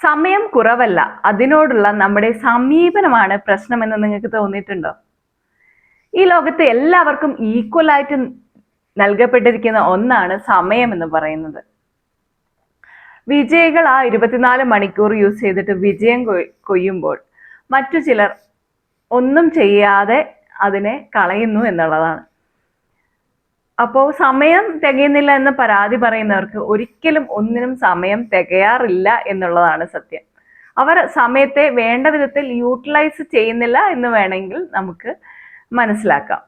സമയം കുറവല്ല, അതിനോടുള്ള നമ്മുടെ സമീപനമാണ് പ്രശ്നമെന്ന് നിങ്ങൾക്ക് തോന്നിയിട്ടുണ്ടോ? ഈ ലോകത്ത് എല്ലാവർക്കും ഈക്വൽ ആയിട്ട് നൽകപ്പെട്ടിരിക്കുന്ന ഒന്നാണ് സമയം എന്ന് പറയുന്നത്. വിജയികൾ ആ 24 മണിക്കൂർ യൂസ് ചെയ്തിട്ട് വിജയം കൊയ്യുമ്പോൾ മറ്റു ചിലർ ഒന്നും ചെയ്യാതെ അതിനെ കളയുന്നു എന്നുള്ളതാണ്. അപ്പോൾ സമയം തികയുന്നില്ല എന്ന് പരാതി പറയുന്നവർക്ക് ഒരിക്കലും ഒന്നിനും സമയം തികയാറില്ല എന്നുള്ളതാണ് സത്യം. അവർ സമയത്തെ വേണ്ട വിധത്തിൽ യൂട്ടിലൈസ് ചെയ്യുന്നില്ല എന്ന് വേണമെങ്കിൽ നമുക്ക് മനസ്സിലാക്കാം.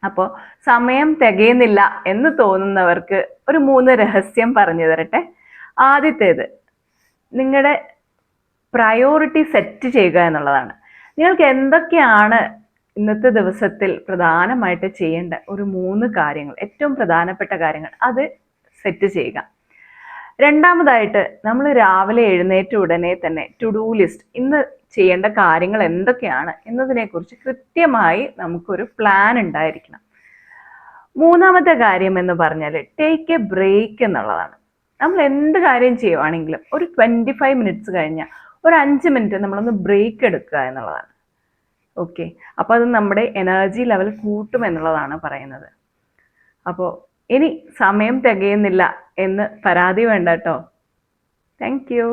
അപ്പോൾ സമയം തികയുന്നില്ല എന്ന് തോന്നുന്നവർക്ക് ഒരു 3 രഹസ്യം പറഞ്ഞു തരട്ടെ. ആദ്യത്തേത്, നിങ്ങളുടെ പ്രയോറിറ്റി സെറ്റ് ചെയ്യുക എന്നുള്ളതാണ്. നിങ്ങൾക്ക് എന്തൊക്കെയാണ് ഇന്നത്തെ ദിവസത്തിൽ പ്രധാനമായിട്ട് ചെയ്യേണ്ട ഒരു 3 കാര്യങ്ങൾ, ഏറ്റവും പ്രധാനപ്പെട്ട കാര്യങ്ങൾ, അത് സെറ്റ് ചെയ്യുക. രണ്ടാമതായിട്ട്, നമ്മൾ രാവിലെ എഴുന്നേറ്റ ഉടനെ തന്നെ ടു ഡു ലിസ്റ്റ്, ഇന്ന് ചെയ്യേണ്ട കാര്യങ്ങൾ എന്തൊക്കെയാണ് എന്നതിനെക്കുറിച്ച് കൃത്യമായി നമുക്കൊരു പ്ലാൻ ഉണ്ടായിരിക്കണം. മൂന്നാമത്തെ കാര്യം എന്ന് പറഞ്ഞാൽ ടേക്ക് എ ബ്രേക്ക് എന്നുള്ളതാണ്. നമ്മൾ എന്ത് കാര്യം ചെയ്യുവാണെങ്കിലും ഒരു 25 മിനിറ്റ്സ് കഴിഞ്ഞാൽ ഒരു 5 മിനിറ്റ് നമ്മളൊന്ന് ബ്രേക്ക് എടുക്കുക എന്നുള്ളതാണ്. ഓക്കെ, അപ്പോൾ അത് നമ്മുടെ എനർജി ലെവൽ കൂട്ടും എന്നുള്ളതാണ് പറയുന്നത്. അപ്പോൾ ഇനി സമയം തികയുന്നില്ല എന്ന് പരാതി വേണ്ട കേട്ടോ. Thank you.